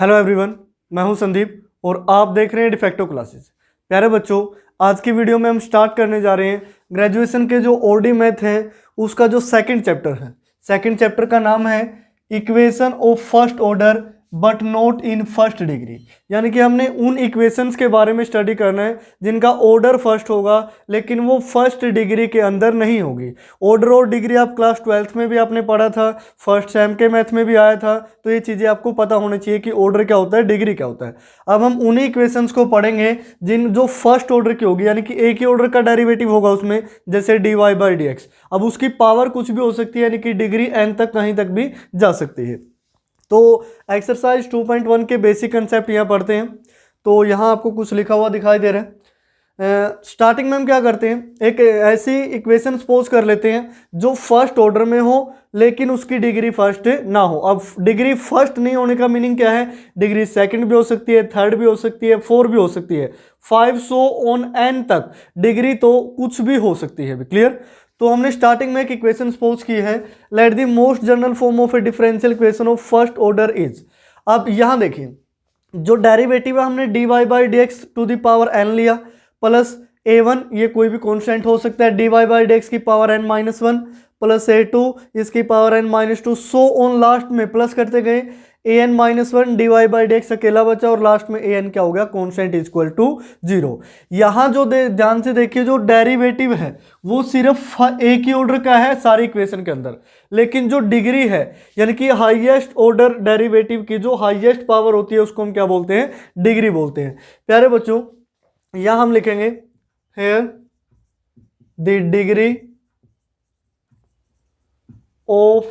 Hello everyone, मैं हूं संदीप और आप देख रहे हैं डिफेक्टो क्लासेस। प्यारे बच्चों, आज की वीडियो में हम स्टार्ट करने जा रहे हैं ग्रेजुएशन के जो ओडी मैथ है उसका जो सेकंड चैप्टर है। सेकंड चैप्टर का नाम है equation of first order but not in first degree. यानी कि हमने उन इक्वेशंस के बारे में स्टडी करना है जिनका ऑर्डर फर्स्ट होगा लेकिन वो फर्स्ट डिग्री के अंदर नहीं होगी। ऑर्डर और डिग्री आप क्लास 12th में भी आपने पढ़ा था, फर्स्ट सेम के मैथ में भी आया था, तो ये चीज़ें आपको पता होनी चाहिए कि ऑर्डर क्या होता है, डिग्री क्या होता है। अब हम उन्हीं इक्वेशंस को पढ़ेंगे जो फर्स्ट ऑर्डर की होगी, यानी कि एक ही ऑर्डर का डेरिवेटिव होगा उसमें, जैसे dy/dx। अब उसकी पावर कुछ भी हो सकती है, यानी कि डिग्री n तक कहीं तक भी जा सकती है। तो एक्सरसाइज 2.1 के बेसिक कंसेप्ट यहाँ पढ़ते हैं। तो यहाँ आपको कुछ लिखा हुआ दिखाई दे रहा है। स्टार्टिंग में हम क्या करते हैं, एक ऐसी इक्वेशन सपोज कर लेते हैं जो फर्स्ट ऑर्डर में हो लेकिन उसकी डिग्री फर्स्ट ना हो। अब डिग्री फर्स्ट नहीं होने का मीनिंग क्या है, डिग्री सेकंड भी हो सकती है, थर्ड भी हो सकती है, फोर भी हो सकती है, 500 ऑन n तक डिग्री तो कुछ भी हो सकती है। क्लियर। तो हमने स्टार्टिंग में एक इक्वेशन सपोज की है, let the most general form of a differential equation of first order is. अब यहां देखिए जो डेरिवेटिव है हमने dy/dx to the power n लिया प्लस a1, ये कोई भी कांस्टेंट हो सकता है, dy/dx की पावर n-1 प्लस a2 इसकी power n-2, so on last में प्लस करते गए an-1 dy/dx अकेला बचा और लास्ट में an क्या हो गया, कांस्टेंट इक्वल टू 0। यहां जो ध्यान से देखिए जो डेरिवेटिव है वो सिर्फ एक ही ऑर्डर का है सारी इक्वेशन के अंदर, लेकिन जो डिग्री है यानी कि हाईएस्ट ऑर्डर डेरिवेटिव की जो हाईएस्ट पावर होती है उसको हम क्या बोलते हैं, डिग्री बोलते हैं। प्यारे बच्चों, यहां हम लिखेंगे here the degree of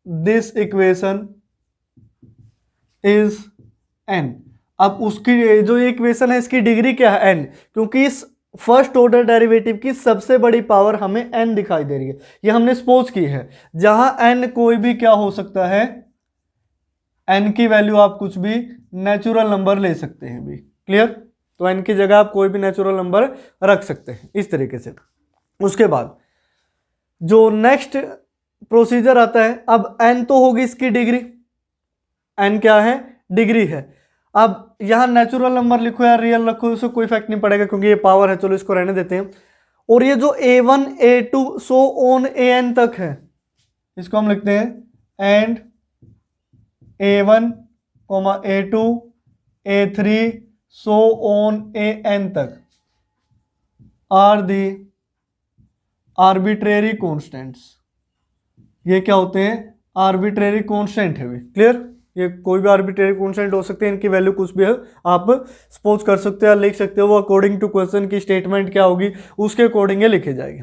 this equation is n। अब उसकी जो इक्वेशन है इसकी डिग्री क्या है, n, क्योंकि इस फर्स्ट ऑर्डर डेरिवेटिव की सबसे बड़ी पावर हमें n दिखाई दे रही है, ये हमने सपोज की है। जहां n कोई भी क्या हो सकता है, n की वैल्यू आप कुछ भी नेचुरल नंबर ले सकते हैं भी। क्लियर। तो n की जगह आप कोई भी नेचुरल नंबर रख सकते हैं इस तरीके से। उसके बाद जो नेक्स्ट प्रोसीजर आता है, अब n तो होगी इसकी डिग्री, n क्या है, डिग्री है। अब यहां नेचुरल नंबर लिखो या रियल रखो, उससे कोई इफेक्ट नहीं पड़ेगा क्योंकि ये पावर है, चलो इसको रहने देते हैं। और ये जो a1 a2 so on an तक है इसको हम लिखते हैं and a1 a2 a3 so on an तक आर दी आर्बिट्रेरी कॉन्स्टेंट्स। ये क्या होते हैं, आर्बिट्रेरी कॉन्स्टेंट है। क्लियर। ये कोई भी आर्बिट्रेरी कॉन्स्टेंट हो सकते हैं, इनकी वैल्यू कुछ भी है, आप सपोज कर सकते हो, लिख सकते हो, वो अकॉर्डिंग टू क्वेश्चन की स्टेटमेंट क्या होगी उसके अकॉर्डिंग ये लिखे जाएंगे।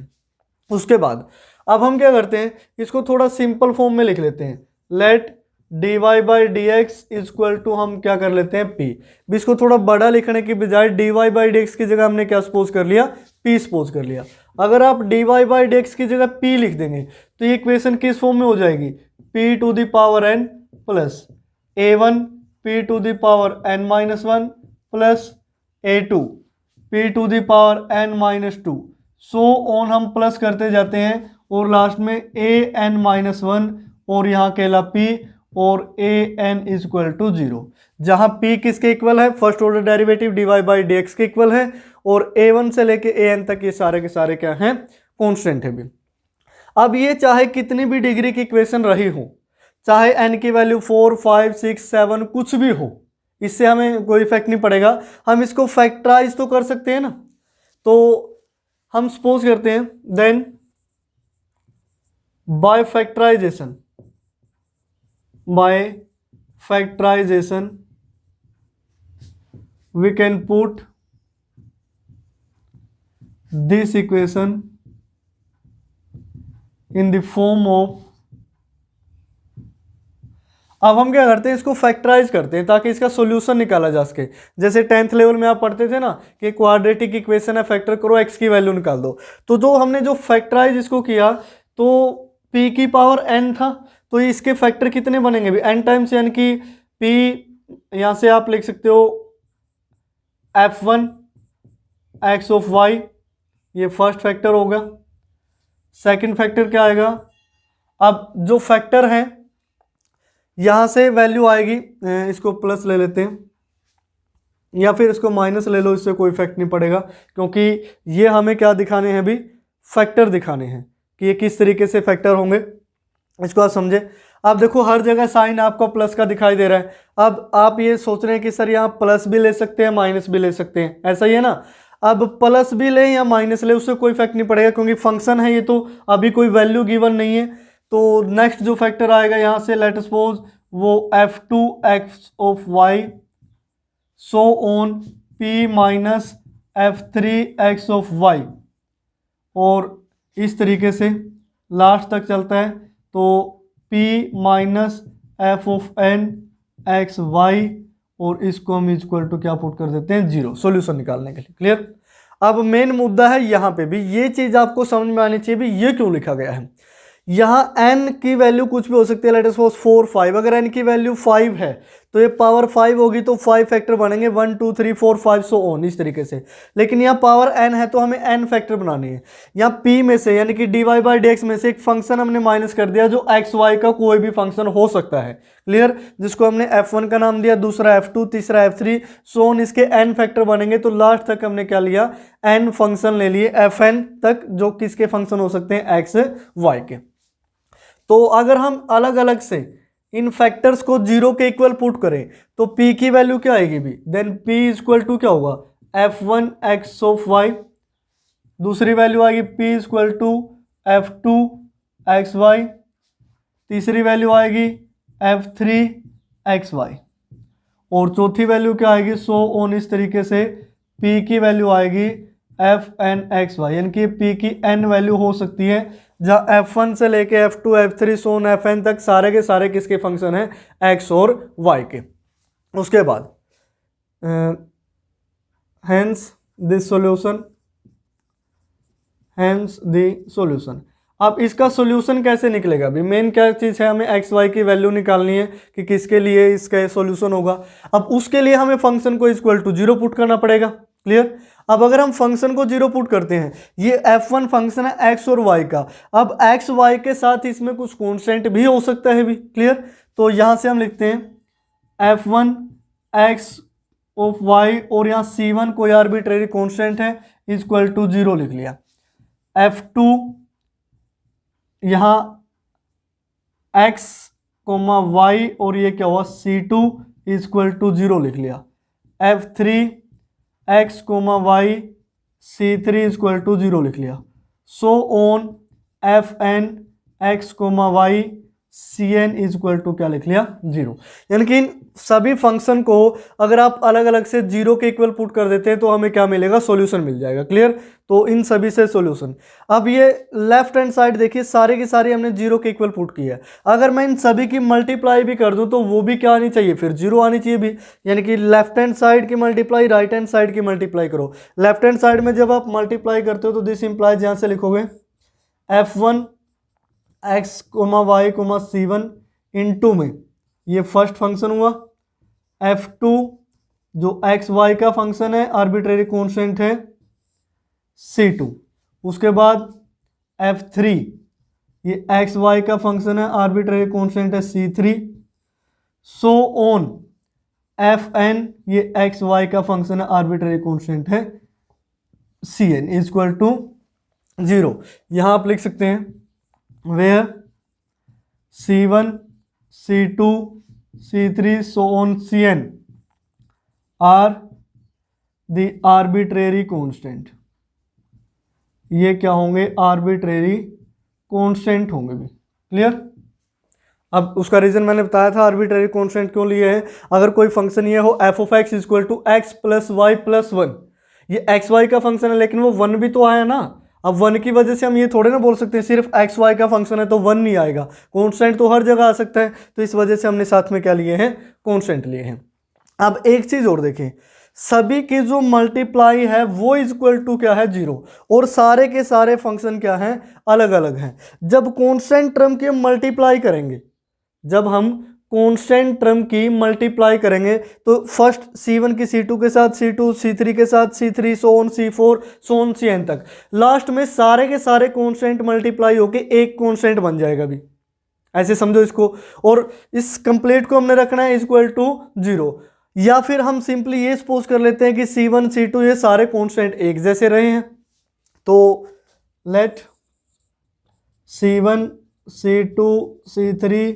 उसके बाद अब हम क्या करते हैं, इसको थोड़ा सिंपल फॉर्म में लिख लेते हैं, लेट dy/dx इक्वल टू हम क्या कर लेते हैं p। इसको थोड़ा बड़ा लिखने की बजाय dy/dx की जगह हमने क्या सपोज कर लिया, p सपोज कर लिया। अगर आप dy/dx की जगह p लिख देंगे तो ये इक्वेशन किस फॉर्म में हो जाएगी, p to the power n plus a1 p to the power n-1 plus a2 p to the power n-2, so on हम प्लस करते जाते हैं और लास्ट में an-1 और यहाँ अकेला p और an इक्वल टू 0, जहां p किसके इक्वल है, फर्स्ट ऑर्डर डेरिवेटिव dy/dx के इक्वल है, और a1 से लेके an तक ये सारे के सारे क्या हैं, कांस्टेंट है भी। अब ये चाहे कितनी भी डिग्री की इक्वेशन रही हो, चाहे n की वैल्यू 4 5 6 7 कुछ भी हो, इससे हमें कोई इफेक्ट नहीं पड़ेगा, हम इसको फैक्टराइज तो कर सकते हैं ना। तो हम सपोज करते हैं then by factorisation we can put this equation in the form of। अब हम क्या करते हैं, इसको फैक्टराइज करते हैं ताकि इसका सॉल्यूशन निकाला जा सके। जैसे 10th लेवल में आप पढ़ते थे ना कि क्वाड्रेटिक इक्वेशन है, फैक्टर करो, x की वैल्यू निकाल दो। तो जो हमने जो फैक्टराइज इसको किया तो p की पावर n था, तो इसके फैक्टर कितने बनेंगे भी, n टाइम्स, यानी कि p यहां से आप लिख सकते हो f1 x ऑफ y, ये फर्स्ट फैक्टर होगा। सेकंड फैक्टर क्या आएगा, अब जो फैक्टर है यहाँ से वैल्यू आएगी, इसको प्लस ले लेते हैं या फिर इसको माइनस ले लो, इससे कोई इफेक्ट नहीं पड़ेगा, क्योंकि ये हमें क्या दिखाने हैं अभी, फैक्टर दिखाने हैं कि ये किस तरीके से फैक्टर होंगे, इसको आप समझे। अब देखो हर जगह साइन आपको प्लस का दिखाई दे रहा है। अब आप ये सोच रहे हैं कि सर यहाँ प्लस भी ले सकते हैं माइनस भी ले सकते हैं, ऐसा ही है ना। अब प्लस भी ले या माइनस ले उससे कोई इफेक्ट नहीं पड़ेगा, क्योंकि फंक्शन है ये, तो अभी कोई वैल्यू गिवन नहीं है। तो नेक्स्ट जो फैक्टर आएगा यहाँ से, लेट सपोज वो f2x of y so on p minus f3x of y, और इस तरीके से लास्ट तक चलता है। तो p minus f of n x y, और इसको हम इक्वल टू क्या पुट कर देते हैं, 0, सॉल्यूशन निकालने के लिए। क्लियर। अब मेन मुद्दा है यहाँ पे भी, ये चीज़ आपको समझ में आनी चाहिए भी, ये क्यों लिखा गया है। यहाँ n की वैल्यू कुछ भी हो सकती है, लेट अस सपोज 4 5, अगर n की वैल्यू 5 है तो ये पावर 5 होगी, तो 5 फैक्टर बनेंगे, 1 2 3 4 5 सो ऑन, इस तरीके से। लेकिन यहाँ पावर n है तो हमें n फैक्टर बनानी है। यहाँ p में से यानी कि dy बाई dx में से एक फंक्शन हमने माइनस कर दिया, जो x y का कोई भी फंक्शन हो सकता है। क्लियर। जिसको हमने f1 का नाम दिया, दूसरा f2, तीसरा f3 सो ऑन, इसके n फैक्टर बनेंगे। तो लास्ट तक हमने क्या लिया, n फंक्शन ले लिए, fn तक, जो किसके फंक्शन हो सकते हैं, x y के। तो अगर हम अलग अलग से इन फैक्टर्स को 0 के इक्वल पुट करें तो p की वैल्यू क्या आएगी भी, देन p इक्वल टू क्या होगा, f1x ऑफ y, दूसरी वैल्यू आएगी p इक्वल टू f2xy, तीसरी वैल्यू आएगी f3xy, और चौथी वैल्यू क्या आएगी, सो ऑन, इस तरीके से p की वैल्यू आएगी fnxy, यानी कि p की n वैल्यू हो सकती है, जहाँ f1 से लेके f2 f3 सोन fn तक सारे के सारे किसके फंक्शन हैं, x और y के। उसके बाद hence this solution, hence the solution. अब इसका सॉल्यूशन कैसे निकलेगा भी, मेन क्या चीज़ है, हमें एक्स वाई की वैल्यू निकालनी है कि किसके लिए इसका सॉल्यूशन होगा। अब उसके लिए हमें फंक्शन को इक्वल टू 0 पुट करना पड़ेगा। क्लियर। अब अगर हम फंक्शन को 0 पुट करते हैं, ये f1 फंक्शन है x और y का, अब x y के साथ इसमें कुछ कॉन्स्टेंट भी हो सकता है भी। क्लियर। तो यहां से हम लिखते हैं f1 x ऑफ y, और यहाँ c1 कोई आर्बिट्रेरी कॉन्स्टेंट है, इक्वल टू 0 लिख लिया। f2 यहाँ x y, और ये क्या हुआ, c2 इक्वल टू 0 लिख लिया। f3 x y c3 equal to 0 लिख लिया। So on fn x y cn equal to क्या लिख लिया, 0। यानी कि इन सभी फंक्शन को अगर आप अलग अलग से 0 के इक्वल पुट कर देते हैं तो हमें क्या मिलेगा, सॉल्यूशन मिल जाएगा। क्लियर। तो इन सभी से सॉल्यूशन। अब ये लेफ्ट हैंड साइड देखिए, सारे की सारी हमने 0 के इक्वल पुट की है। अगर मैं इन सभी की मल्टीप्लाई भी कर दूं तो वो भी क्या आनी चाहिए, फिर 0 आनी चाहिए भी। यानी कि लेफ्ट हैंड साइड की मल्टीप्लाई राइट हैंड साइड की मल्टीप्लाई करो। लेफ्ट हैंड साइड में जब आप मल्टीप्लाई करते हो तो दिस इंप्लाइज, यहां से लिखोगे f1 x y c1 into में ये फर्स्ट फंक्शन हुआ, f2 जो x y का फंक्शन है, आर्बिट्रेरी कॉन्स्टेंट है c2, उसके बाद f3 ये x y का फंक्शन है, आर्बिट्रेरी कॉन्स्टेंट है c3, सो ऑन fn ये x y का फंक्शन है, आर्बिट्रेरी कॉन्स्टेंट है cn इक्वल टू 0। यहां आप लिख सकते हैं where c1 c2 c3 so on cn are the arbitrary constant। ये क्या होंगे, आर्बिट्रेरी कांस्टेंट होंगे भी। क्लियर। अब उसका रीजन मैंने बताया था, आर्बिट्रेरी कांस्टेंट क्यों लिए हैं। अगर कोई फंक्शन ये हो f of x equal to X plus Y plus 1, ये एक्स वाई का फंक्शन है लेकिन वो 1 भी तो आया ना। अब 1 की वजह से हम ये थोड़े ना बोल सकते हैं सिर्फ एक्स वाई का फंक्शन है तो 1 नहीं आएगा, कांस्टेंट तो हर जगह आ सकता है। तो इस वजह से हमने साथ में क्या लिए हैं, कांस्टेंट लिए हैं। अब एक चीज और देखें, सभी की जो मल्टीप्लाई है वो इक्वल टू क्या है, 0, और सारे के सारे फंक्शन क्या हैं, अलग अलग हैं। जब कांस्टेंट टर्म की मल्टीप्लाई करेंगे, जब हम कांस्टेंट टर्म की मल्टीप्लाई करेंगे तो फर्स्ट c1 की c2 के साथ, c2 c3 के साथ, c3 so on c4 so on cn तक, लास्ट में सारे के सारे कांस्टेंट मल्टीप्लाई होके एक कांस्टेंट बन जाएगा भी। ऐसे समझो इसको। और इस कंप्लीट को हमने रखना है इक्वल टू 0, या फिर हम सिंपली ये सपोज कर लेते हैं कि C1 C2 ये सारे कॉन्स्टेंट एक जैसे रहे हैं, तो let C1 C2 C3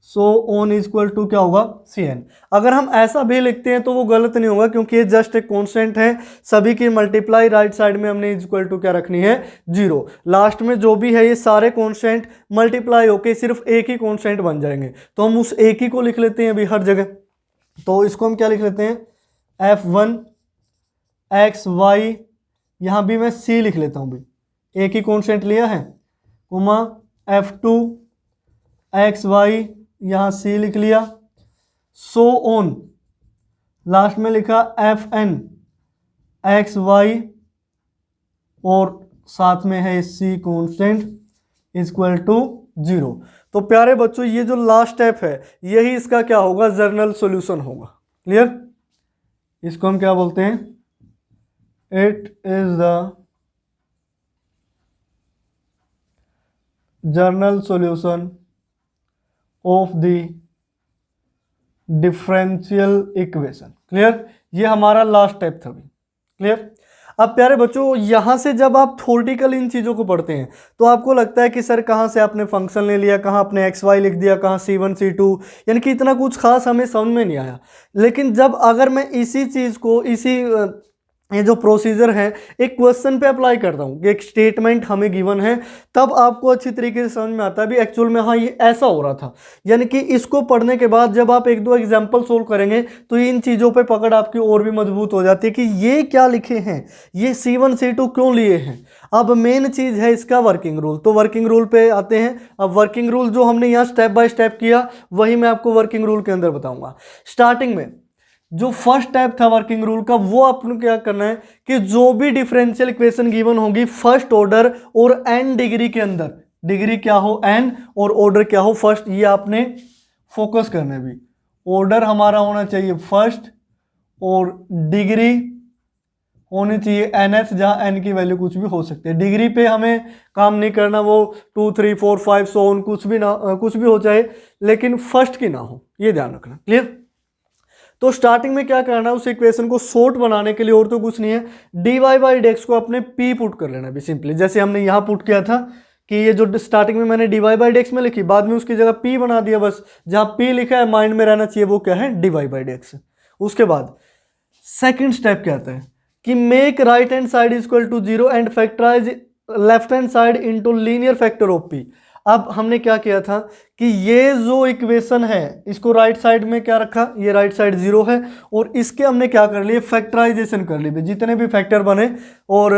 so on equal to क्या होगा Cn। अगर हम ऐसा भी लिखते हैं तो वो गलत नहीं होगा, क्योंकि ये जस्ट एक कांस्टेंट है, सभी की मल्टीप्लाई राइट साइड में हमने इक्वल टू क्या रखनी है 0। लास्ट में जो भी है ये सारे कांस्टेंट मल्टीप्लाई होके सिर्फ एक ही कांस्टेंट बन जाएंगे, तो हम उस एक ही को लिख लेते हैं अभी हर जगह। तो इसको हम क्या लिख लेते हैं F1 x y, यहाँ भी मैं C लिख लेता हूँ, भी एक ही कांस्टेंट लिया है, कोमा F2 x y, यहाँ C लिख लिया, सो ऑन लास्ट में लिखा Fn x y और साथ में है C कांस्टेंट इक्वल टू 0। तो प्यारे बच्चों ये जो लास्ट स्टेप है यही इसका क्या होगा जनरल सॉल्यूशन होगा। क्लियर? इसको हम क्या बोलते हैं, it is the general solution of the differential equation. Clear? ये हमारा लास्ट स्टेप था। क्लियर? अब प्यारे बच्चों यहाँ से जब आप थ्योरेटिकल इन चीज़ों को पढ़ते हैं तो आपको लगता है कि सर कहाँ से आपने फंक्शन ले लिया, कहाँ आपने एक्स वाई लिख दिया, कहाँ C1 C2, यानी कि इतना कुछ खास हमें समझ में नहीं आया। लेकिन जब अगर मैं इसी चीज़ को ये जो प्रोसीजर है एक क्वेश्चन पे अप्लाई करता हूँ, एक स्टेटमेंट हमें गिवन है, तब आपको अच्छी तरीके से समझ में आता है भी एक्चुअल में हाँ ये ऐसा हो रहा था। यानी कि इसको पढ़ने के बाद जब आप एक दो एग्जांपल सोल्व करेंगे तो इन चीज़ों पे पकड़ आपकी और भी मजबूत हो जाती है कि ये क्या लिखे हैं, ये C1 C2 क्यों लिए हैं। अब मेन चीज़ है इसका वर्किंग रूल। तो वर्किंग रूल पे आते हैं। अब वर्किंग रूल जो हमने यहाँ स्टेप बाय स्टेप किया वही मैं आपको वर्किंग रूल के अंदर बताऊँगा। स्टार्टिंग में जो फर्स्ट स्टेप था वर्किंग रूल का, वो आपको क्या करना है कि जो भी डिफरेंशियल इक्वेशन गिवन होगी फर्स्ट ऑर्डर और n डिग्री के अंदर, डिग्री क्या हो n और ऑर्डर क्या हो फर्स्ट, ये आपने फोकस करना है। भी ऑर्डर हमारा होना चाहिए फर्स्ट और डिग्री होनी चाहिए nth, जहां n की वैल्यू कुछ भी हो सकती है। डिग्री पे हमें काम नहीं करना, वो 2 3 4 5 सो ऑन कुछ भी हो जाए, लेकिन फर्स्ट की ना हो, ये ध्यान रखना। क्लियर? तो स्टार्टिंग में क्या करना है, उस इक्वेशन को शॉर्ट बनाने के लिए और तो कुछ नहीं है, dy/dx को अपने p पुट कर लेना भी सिंपली, जैसे हमने यहाँ पुट किया था कि ये जो स्टार्टिंग में मैंने dy/dx में लिखी, बाद में उसकी जगह p बना दिया। बस जहाँ p लिखा है माइंड में रहना चाहिए वो क्या है dy/dx। उसके बाद सेकेंड स्टेप क्या आता है कि make right hand side equal to 0 and factorise left hand side into linear factor of p। अब हमने क्या किया था कि ये जो इक्वेशन है इसको राइट साइड में क्या रखा, ये राइट साइड 0 है और इसके हमने क्या कर लिए फैक्टराइजेशन कर ली, जितने भी फैक्टर बने और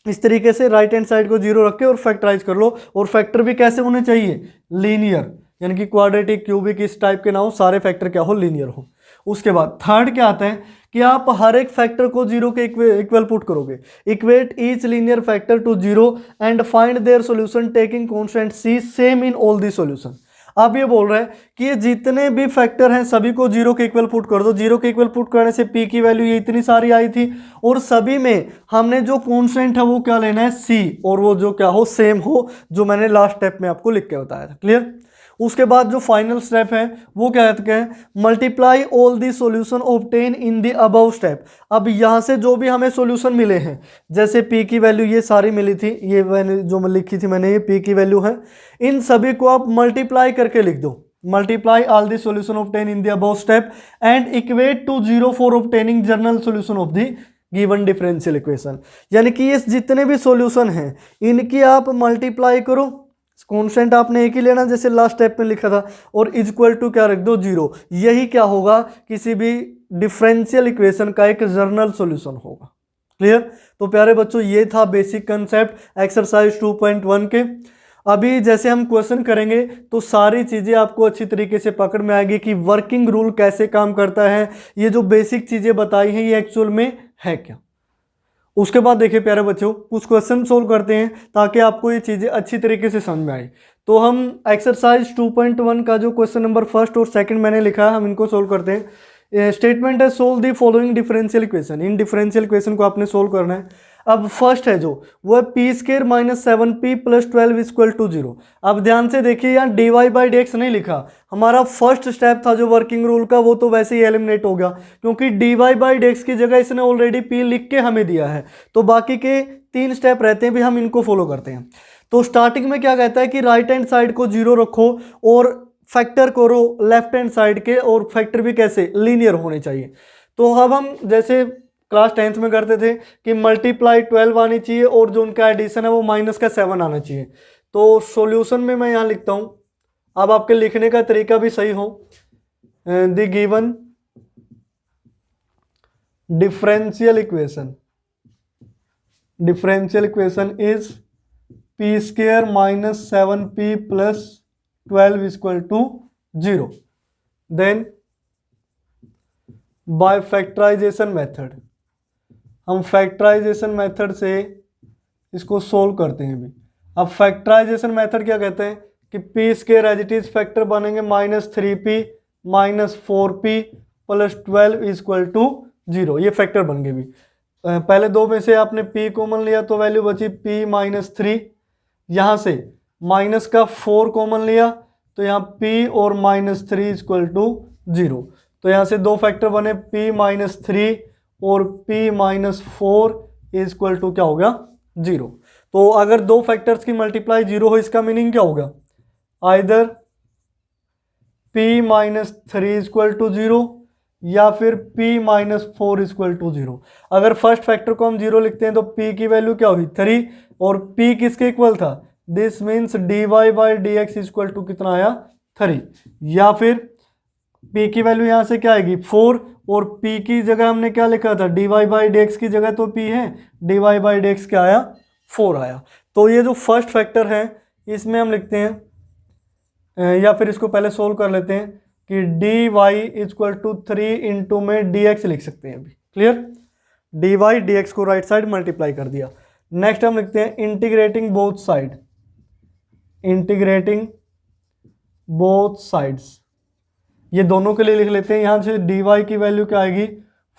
इस तरीके से राइट हैंड साइड को 0 रख के और फैक्टराइज कर लो। और फैक्टर भी कैसे होने चाहिए, लीनियर, यानी कि क्वाड्रेटिक, क्यूबिक, इस टाइप के ना हो, सारे फैक्टर क्या हो लीनियर हो। उसके बाद थर्ड क्या आता है कि आप हर एक फैक्टर को 0 के इक्वल पुट करोगे, equate each linear factor to 0 and find their solution taking constant c same in all the solution. अब ये बोल रहा है कि ये जितने भी फैक्टर हैं सभी को 0 के इक्वल पुट कर दो। 0 के इक्वल पुट करने से p की वैल्यू ये इतनी सारी आई थी और सभी में हमने जो कांस्टेंट है वो क्या लेना है c, और वो जो क्या हो सेम हो, जो मैंने लास्ट स्टेप में आपको लिख के बताया था। क्लियर? उसके बाद जो फाइनल स्टेप है वो क्या कहते हैं, multiply all the solution obtain in the above step. अब यहाँ से जो भी हमें सॉल्यूशन मिले हैं, जैसे p की वैल्यू ये सारी मिली थी, ये मैंने जो लिखी थी मैंने, ये p की वैल्यू है, इन सभी को आप मल्टीप्लाई करके लिख दो। Multiply all the solution obtain in the above step and equate to 0 for obtaining general solution of the given differential equation. यानी कि ये जितने भी सॉल्यूशन हैं इनकी आप मल्टीप्लाई करो, कॉन्स्टेंट आपने एक ही लेना जैसे लास्ट स्टेप में लिखा था, और इक्वल टू क्या रख दो 0। यही क्या होगा, किसी भी डिफरेंशियल इक्वेशन का एक जनरल सॉल्यूशन होगा। क्लियर? तो प्यारे बच्चों ये था बेसिक कंसेप्ट एक्सरसाइज 2.1 के। अभी जैसे हम क्वेश्चन करेंगे तो सारी चीज़ें आपको अच्छी तरीके से पकड़ में आएगी कि वर्किंग रूल कैसे काम करता है, ये जो बेसिक चीज़ें बताई हैं ये एक्चुअल में है क्या। उसके बाद देखिए प्यारे बच्चों कुछ क्वेश्चन सोल्व करते हैं ताकि आपको ये चीज़ें अच्छी तरीके से समझ में आए। तो हम एक्सरसाइज 2.1 का जो क्वेश्चन नंबर फर्स्ट और सेकंड मैंने लिखा है हम इनको सोल्व करते हैं। स्टेटमेंट है solve the following differential equation. In differential equation को आपने सोल्व करना है। अब फर्स्ट है जो वो है P square minus 7p plus 12 equal to 0। अब ध्यान से देखिए यहाँ dy बाई डी एक्स नहीं लिखा, हमारा फर्स्ट स्टेप था जो वर्किंग रूल का, वो तो वैसे ही एलिमिनेट हो गया क्योंकि dy बाई डी एक्स की जगह इसने ऑलरेडी p लिख के हमें दिया है। तो बाकी के 3 स्टेप रहते हैं भी, हम इनको फॉलो करते हैं। तो स्टार्टिंग में क्या कहता है कि राइट हैंड साइड को 0 रखो और फैक्टर करो लेफ्ट हैंड साइड के, और फैक्टर भी कैसे लीनियर होने चाहिए। तो अब हम जैसे क्लास 10th में करते थे कि मल्टीप्लाई 12 आनी चाहिए और जो उनका एडिशन है वो माइनस का 7 आना चाहिए। तो सॉल्यूशन में मैं यहाँ लिखता हूँ, अब आपके लिखने का तरीका भी सही हो। The given differential equation is P square minus 7p plus 12 equal to 0। Then by factorisation method, हम फैक्टराइजेशन मेथड से इसको सोल्व करते हैं भी। अब फैक्टराइजेशन मेथड क्या कहते हैं कि P square as it is factor बनेंगे minus 3p minus 4p plus 12 equal to 0, ये फैक्टर बन गए भी। पहले दो में से आपने p कॉमन लिया तो वैल्यू बची p माइनस 3, यहाँ से माइनस का 4 कॉमन लिया तो यहाँ p और माइनस 3 इक्वल टू 0। तो यहाँ से दो फैक्टर बने p माइनस 3 और p माइनस 4 इक्वल टू क्या हो गया 0। तो अगर दो फैक्टर्स की मल्टीप्लाई 0 हो, इसका मीनिंग क्या होगा, either p minus 3 equal to 0 या फिर p माइनस 4 इक्वल टू 0। अगर फर्स्ट फैक्टर को हम 0 लिखते हैं तो p की वैल्यू क्या हुई 3, और p किसके इक्वल था, this means dy by D X equal to कितना आया 3, या फिर p की वैल्यू यहाँ से क्या आएगी 4, और p की जगह हमने क्या लिखा था dy बाई डी एक्स की जगह तो p है, dy बाई डी एक्स क्या आया 4 आया। तो ये जो फर्स्ट फैक्टर है इसमें हम लिखते हैं, या फिर इसको पहले सोल्व कर लेते हैं कि dy इक्वल टू 3 इंटू में dx लिख सकते हैं अभी, क्लियर। dy dx को राइट साइड मल्टीप्लाई कर दिया। नेक्स्ट हम लिखते हैं इंटीग्रेटिंग बोथ साइड्स, ये दोनों के लिए लिख लेते हैं। यहाँ से dy की वैल्यू क्या आएगी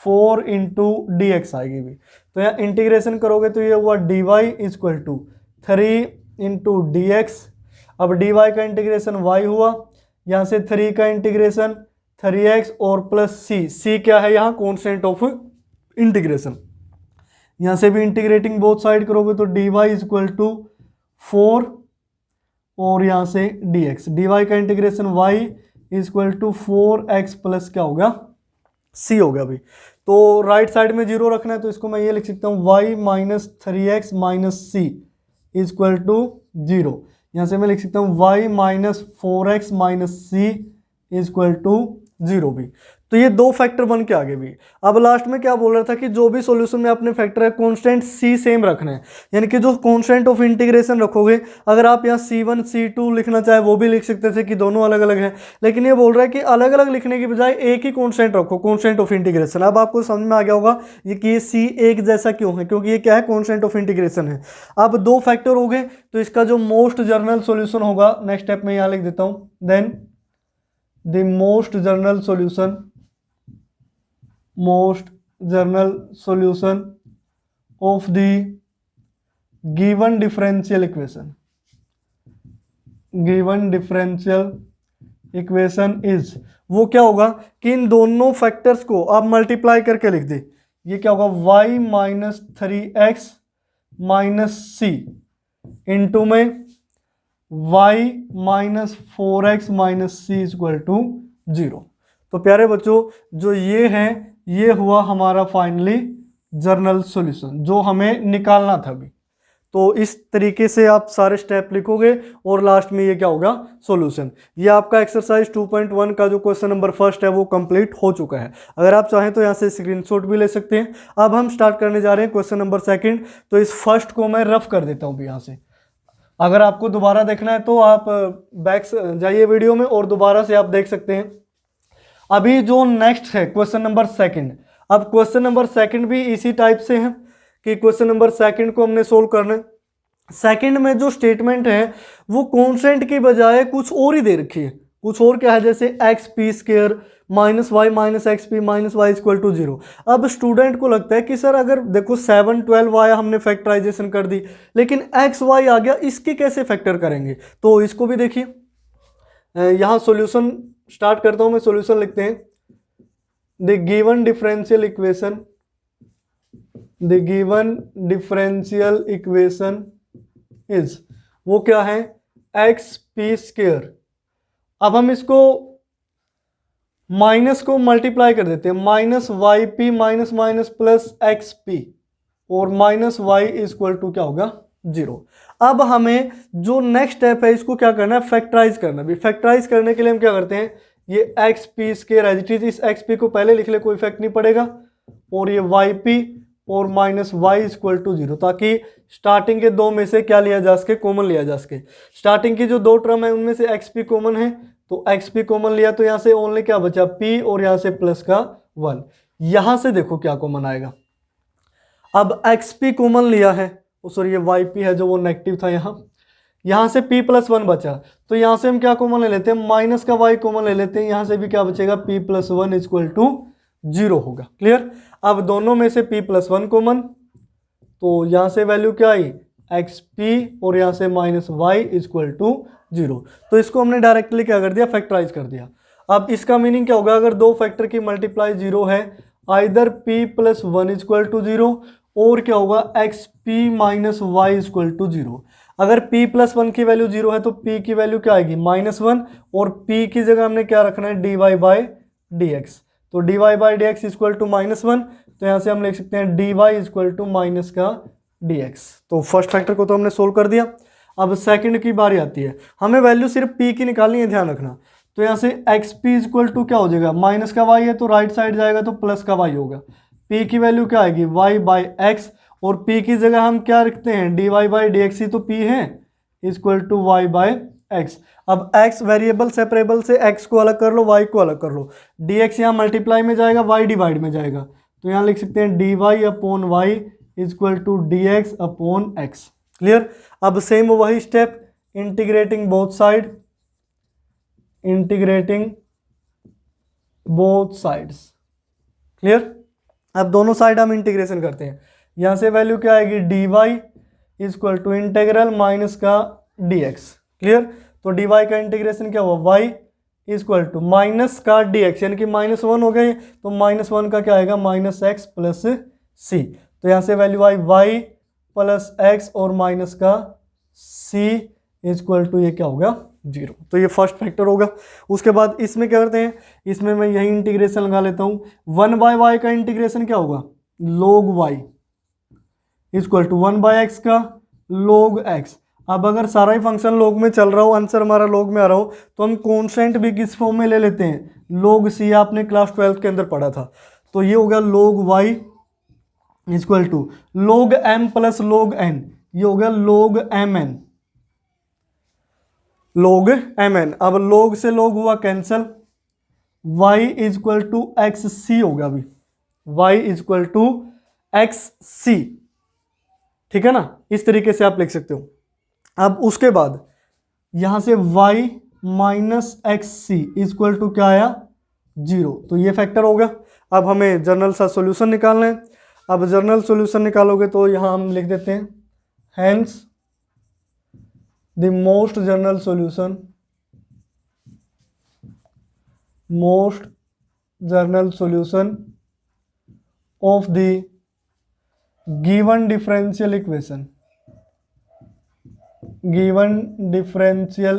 4 इंटू डी एक्स आएगी भी, तो यहाँ इंटीग्रेशन करोगे तो ये हुआ dy equal to 3 into D X. अब dy का इंटीग्रेशन y हुआ, यहाँ से 3 का इंटीग्रेशन 3x और प्लस c क्या है यहाँ कॉन्स्टेंट ऑफ इंटीग्रेशन। यहाँ से भी इंटीग्रेटिंग बोथ साइड करोगे तो dy इक्वल टू 4 और यहाँ से dx, dy का integration y equal to 4x plus क्या होगा c हो गया अभी। तो राइट साइड में 0 रखना है तो इसको मैं ये लिख सकता हूँ y minus 3x minus c equal to 0। यहाँ से मैं लिख सकता हूँ y minus 4x minus c equal to 0 भी। तो ये दो फैक्टर बन के आगे भी। अब लास्ट में क्या बोल रहा था कि जो भी सॉल्यूशन में आपने फैक्टर है कांस्टेंट c सेम रखना है, यानी कि जो कांस्टेंट ऑफ इंटीग्रेशन रखोगे, अगर आप यहाँ c1 c2 लिखना चाहे वो भी लिख सकते थे कि दोनों अलग अलग हैं, लेकिन ये बोल रहा है कि अलग अलग लिखने की बजाय एक ही कांस्टेंट रखो, कांस्टेंट ऑफ इंटीग्रेशन। अब आपको समझ में आ गया होगा ये कि ये c एक जैसा क्यों है, क्योंकि ये क्या है कांस्टेंट ऑफ इंटीग्रेशन है। अब दो फैक्टर हो गए तो इसका जो मोस्ट जनरल सॉल्यूशन होगा, नेक्स्ट स्टेप में यहाँ लिख देता हूँ, then the most general solution of the given differential equation is, वो क्या होगा कि इन दोनों फैक्टर्स को आप मल्टीप्लाई करके लिख दे। ये क्या होगा y minus 3x minus c into में y minus 4x minus c equal to 0। तो प्यारे बच्चों जो ये है ये हुआ हमारा फाइनली जनरल सॉल्यूशन जो हमें निकालना था अभी। तो इस तरीके से आप सारे स्टेप लिखोगे और लास्ट में ये क्या होगा सॉल्यूशन। ये आपका एक्सरसाइज 2.1 का जो क्वेश्चन नंबर फर्स्ट है वो कंप्लीट हो चुका है। अगर आप चाहें तो यहाँ से स्क्रीनशॉट भी ले सकते हैं। अब हम स्टार्ट करने जा रहे हैं क्वेश्चन नंबर सेकंड। तो इस फर्स्ट को मैं रफ कर देता हूँ यहाँ से। अगर आपको दोबारा देखना है तो आप बैक जाइए वीडियो में और दोबारा से आप देख सकते हैं। अभी जो नेक्स्ट है क्वेश्चन नंबर सेकंड, अब क्वेश्चन नंबर सेकंड भी इसी टाइप से है कि क्वेश्चन नंबर सेकंड को हमने सोल्व करना है। सेकंड में जो स्टेटमेंट है वो कॉन्स्टेंट की बजाय कुछ और ही दे रखी है, कुछ और क्या है, जैसे X P square minus Y minus X P minus Y equal to 0। अब स्टूडेंट को लगता है कि सर अगर देखो 7 12 आया, हमने फैक्टराइजेशन कर दी, लेकिन एक्स वाई आ गया, इसके कैसे फैक्टर करेंगे? तो इसको भी देखिए, यहाँ सॉल्यूशन स्टार्ट करता हूं मैं। सॉल्यूशन लिखते हैं, the given differential equation is, वो क्या है, एक्स पी स्क्र। अब हम इसको माइनस को मल्टीप्लाई कर देते हैं, minus Y P minus minus plus X P, और माइनस वाई इक्वल टू क्या होगा, 0। अब हमें जो नेक्स्ट स्टेप है, इसको क्या करना है, फैक्टराइज करना भी। फैक्टराइज करने के लिए हम क्या करते हैं, ये X P square as it is, इस एक्स पी को पहले लिख ले, कोई इफेक्ट नहीं पड़ेगा, और ये वाई पी और माइनस वाई इक्वल टू 0, ताकि स्टार्टिंग के दो में से क्या लिया जा सके, कॉमन लिया जा सके। स्टार्टिंग की जो दो टर्म है उनमें से एक्स पी कॉमन है, तो एक्स पी कॉमन लिया, तो यहां से ओनली क्या बचा, पी, और यहां से प्लस का 1। यहां से देखो क्या कॉमन आएगा। अब एक्स पी कॉमन लिया है, सॉरी ये वाई पी है जो वो नेगेटिव था, यहां से p प्लस 1 बचा, तो यहां से हम क्या कॉमन ले लेते हैं, माइनस का y कॉमन ले लेते हैं, यहां से भी क्या बचेगा, p प्लस 1 इक्वल टू 0 होगा। क्लियर? अब दोनों में से p प्लस 1 कॉमन, तो यहां से वैल्यू क्या आई, xp, और यहां से माइनस वाई इक्वल टू 0। तो इसको हमने डायरेक्टली क्या कर दिया, फैक्टराइज कर दिया। अब इसका मीनिंग क्या होगा, अगर दो फैक्टर की मल्टीप्लाई 0 है, either p plus 1 equal to 0, और क्या होगा, xp minus Y equal to 0। अगर p प्लस 1 की वैल्यू 0 है, तो p की वैल्यू क्या आएगी, -1, और p की जगह हमने क्या रखना है, dy बाई dx। तो dy by dx equal to -1, तो यहाँ से हम लिख सकते हैं dy इक्वल टू माइनस का dx। तो फर्स्ट फैक्टर को तो हमने सोल्व कर दिया। अब सेकंड की बारी आती है, हमें वैल्यू सिर्फ p की निकालनी है, ध्यान रखना। तो यहाँ से xp इक्वल टू क्या हो जाएगा, माइनस का y है तो राइट साइड जाएगा तो प्लस का y होगा। p की वैल्यू क्या आएगी, y बाई x, और p की जगह हम क्या रखते हैं, dy बाई dx ही तो p है, equal to y by x। अब x वेरिएबल सेपरेबल से x को अलग कर लो, y को अलग कर लो, dx यहाँ मल्टीप्लाई में जाएगा, y डिवाइड में जाएगा, तो यहाँ लिख सकते हैं dy upon y equal to dx upon x। Clear? अब सेम वही step, integrating both sides. Clear? अब दोनों साइड हम इंटीग्रेशन करते हैं, यहाँ से वैल्यू क्या आएगी, dy equal to integral minus का dx। क्लियर? तो dy का इंटीग्रेशन क्या हुआ, y इक्वल टू माइनस का dx, यानी कि -1 हो गए, तो -1 का क्या आएगा, -x प्लस c। तो यहाँ से वैल्यू आई y प्लस x और माइनस का c इक्वल टू ये क्या होगा, 0। तो ये फर्स्ट फैक्टर होगा। उसके बाद इसमें क्या करते हैं, इसमें मैं यही इंटीग्रेशन लगा लेता हूँ, 1 बाय y का इंटीग्रेशन क्या होगा, log y equal to 1 by x का log x। अब अगर सारा ही फंक्शन लॉग में चल रहा हो, आंसर हमारा लॉग में आ रहा हो, तो हम कॉन्स्टेंट भी किस फॉर्म में ले लेते हैं, log c, आपने क्लास 12 के अंदर पढ़ा था। तो ये होगा log y equal to log m plus log n, ये होगा log mn, log mn। अब log से log हुआ कैंसल, y equal to x c होगा, अभी y equal to x c, ठीक है ना, इस तरीके से आप लिख सकते हो। अब उसके बाद यहां से y minus X C equal to क्या आया, 0। तो ये फैक्टर होगा। अब हमें जनरल सा सॉल्यूशन निकालना है। अब जनरल सॉल्यूशन निकालोगे तो यहां हम लिख देते हैं, hence the most general solution of the given differential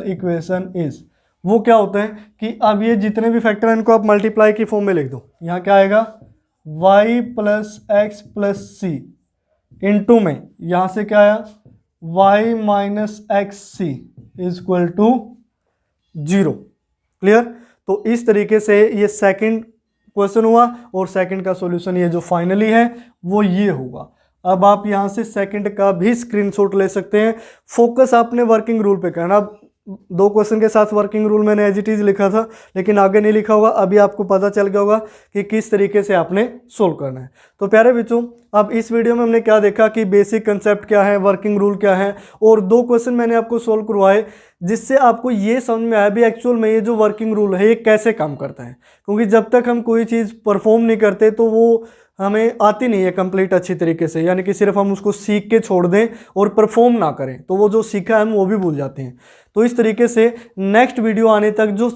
equation is, वो क्या होता है कि अब ये जितने भी फैक्टर हैं इनको आप मल्टीप्लाई की फॉर्म में लिख दो। यहाँ क्या आएगा, y plus X plus C into में यहाँ से क्या आया, y minus X C equal to 0। Clear? तो इस तरीके से ये सेकंड क्वेश्चन हुआ, और सेकंड का सॉल्यूशन ये जो फाइनली है वो ये होगा। अब आप यहाँ से सेकंड का भी स्क्रीनशॉट ले सकते हैं। फोकस आपने वर्किंग रूल पे करना। अब 2 क्वेश्चन के साथ वर्किंग रूल मैंने एज इट इज़ लिखा था, लेकिन आगे नहीं लिखा होगा। अभी आपको पता चल गया होगा कि किस तरीके से आपने सोल्व करना है। तो प्यारे बच्चों, अब इस वीडियो में हमने क्या देखा कि बेसिक कंसेप्ट क्या है, वर्किंग रूल क्या है, और 2 क्वेश्चन मैंने आपको सोल्व करवाए जिससे आपको ये समझ में आया भी एक्चुअल में ये जो वर्किंग रूल है ये कैसे काम करता है। क्योंकि जब तक हम कोई चीज़ परफॉर्म नहीं करते तो वो हमें आती नहीं है कंप्लीट अच्छी तरीके से, यानी कि सिर्फ हम उसको सीख के छोड़ दें और परफॉर्म ना करें तो वो जो सीखा है हम वो भी भूल जाते हैं। तो इस तरीके से नेक्स्ट वीडियो आने तक जो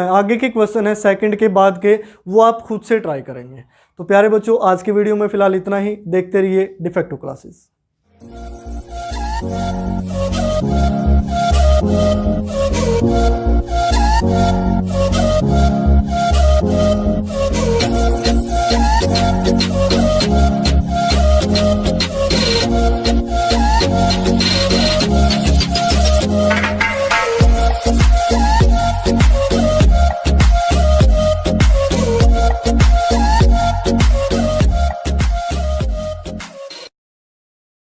आगे के क्वेश्चन है सेकंड के बाद के, वो आप खुद से ट्राई करेंगे। तो प्यारे बच्चों, आज की वीडियो में फिलहाल इतना ही। देखते रहिए डिफेक्टो क्लासेस।